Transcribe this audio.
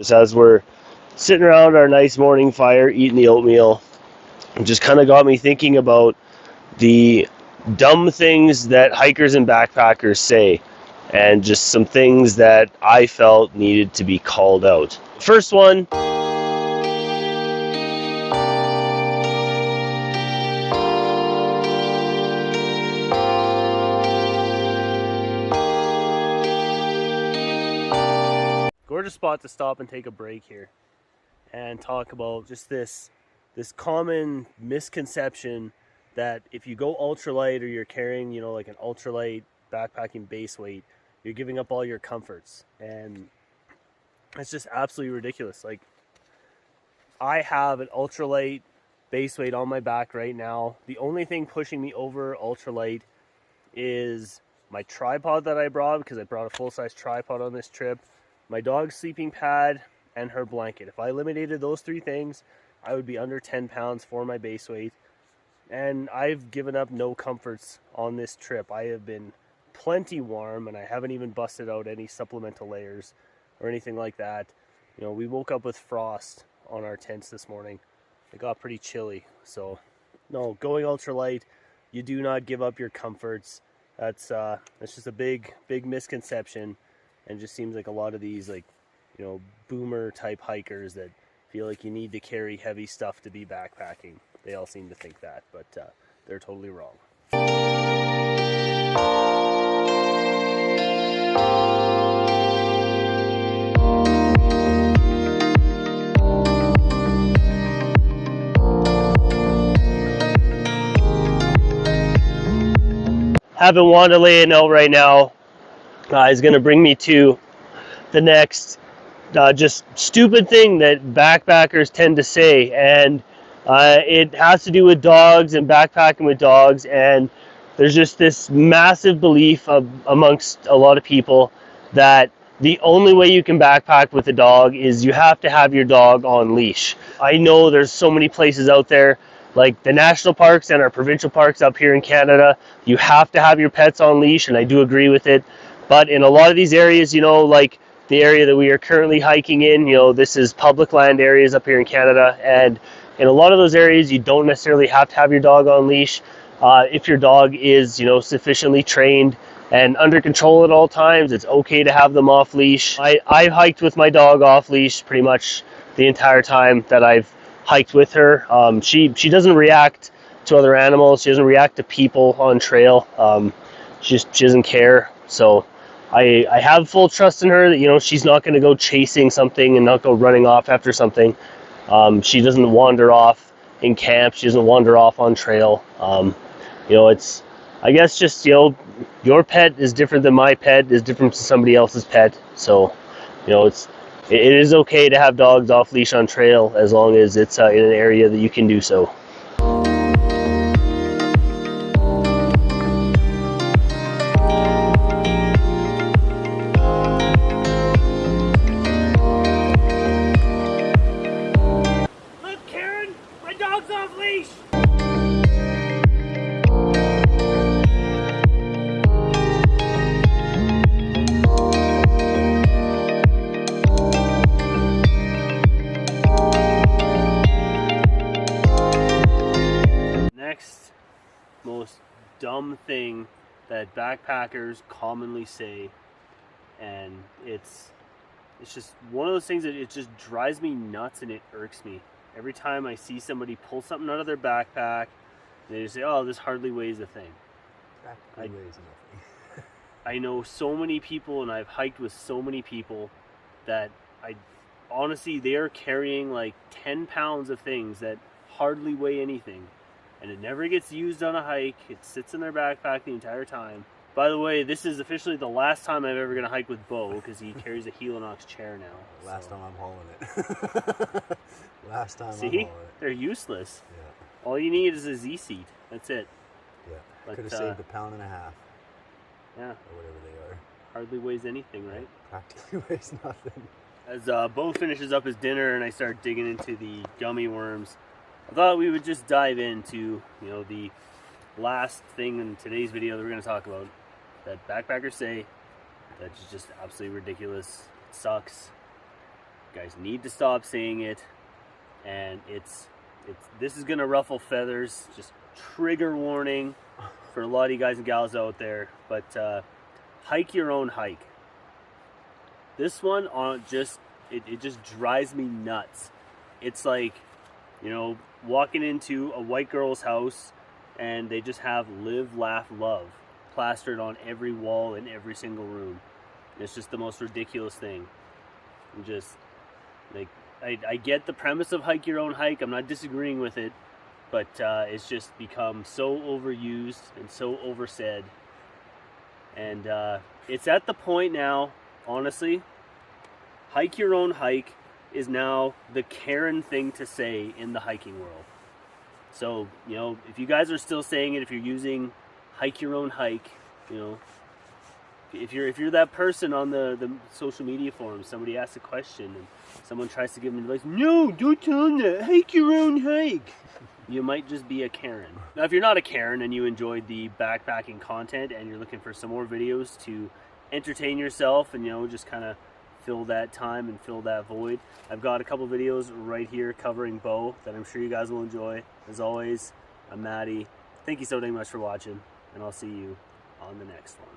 Just as we're sitting around our nice morning fire eating the oatmeal, it just kind of got me thinking about the dumb things that hikers and backpackers say, and just some things that I felt needed to be called out. First one, gorgeous spot to stop and take a break here and talk about just this common misconception that if you go ultralight or you're carrying, like an ultralight backpacking base weight, you're giving up all your comforts. And it's just absolutely ridiculous. Like, I have an ultralight base weight on my back right now. The only thing pushing me over ultralight is my tripod that I brought, because I brought a full-size tripod on this trip, my dog's sleeping pad, and her blanket. If I eliminated those three things, I would be under 10 pounds for my base weight. And I've given up no comforts on this trip. I have been plenty warm, and I haven't even busted out any supplemental layers or anything like that. We woke up with frost on our tents this morning. It got pretty chilly. So, no, going ultralight, you do not give up your comforts. That's just a big misconception, and just seems like a lot of these, boomer type hikers that feel like you need to carry heavy stuff to be backpacking. They all seem to think that, but they're totally wrong. Haven't wanted to lay it out right now is going to bring me to the next just stupid thing that backpackers tend to say, and it has to do with dogs and backpacking with dogs. And there's just this massive belief amongst a lot of people that the only way you can backpack with a dog is you have to have your dog on leash. I know there's so many places out there, like the national parks and our provincial parks up here in Canada, you have to have your pets on leash, and I do agree with it. But in a lot of these areas, like the area that we are currently hiking in, this is public land areas up here in Canada, and in a lot of those areas you don't necessarily have to have your dog on leash. If your dog is sufficiently trained and under control at all times, it's okay to have them off leash. I've hiked with my dog off leash pretty much the entire time that I've hiked with her. She doesn't react to other animals. She doesn't react to people on trail. She doesn't care. So I have full trust in her that, she's not going to go chasing something and not go running off after something. She doesn't wander off in camp. She doesn't wander off on trail. It's, I guess, just, your pet is different than my pet, is different than somebody else's pet. So, it is okay to have dogs off leash on trail as long as it's in an area that you can do so. Most dumb thing that backpackers commonly say, and it's just one of those things that it just drives me nuts and it irks me every time I see somebody pull something out of their backpack and they just say, "Oh, this hardly weighs a thing." Weighs nothing. I know so many people, and I've hiked with so many people that honestly, they are carrying like 10 pounds of things that hardly weigh anything. And it never gets used on a hike. It sits in their backpack the entire time. By the way, this is officially the last time I'm ever going to hike with Bo, because he carries a Helinox chair now. Last time I'm hauling it. Last time I'm hauling it. They're useless. Yeah. All you need is a Z-seat. That's it. Yeah. But, could have saved a pound and a half. Yeah. Or whatever they are. Hardly weighs anything, right? Practically weighs nothing. As Bo finishes up his dinner and I start digging into the gummy worms, I thought we would just dive into, the last thing in today's video that we're going to talk about that backpackers say that's just absolutely ridiculous. It sucks. You guys need to stop saying it, and this is gonna ruffle feathers. Just trigger warning for a lot of you guys and gals out there. But hike your own hike. This one it just drives me nuts. It's like, you know, walking into a white girl's house and they just have live, laugh, love plastered on every wall in every single room. It's just the most ridiculous thing. I'm just like, I get the premise of hike your own hike. I'm not disagreeing with it, but it's just become so overused and so oversaid. And it's at the point now, honestly, hike your own hike is now the Karen thing to say in the hiking world. So, you know, if you guys are still saying it, if you're using hike your own hike, you know, if you're that person on the social media forums, somebody asks a question and someone tries to give them advice, no, don't tell them that, hike your own hike. You might just be a Karen. Now, if you're not a Karen and you enjoyed the backpacking content and you're looking for some more videos to entertain yourself and, you know, just kind of fill that time and fill that void, I've got a couple videos right here covering bow that I'm sure you guys will enjoy. As always, I'm Matty. Thank you so much for watching, and I'll see you on the next one.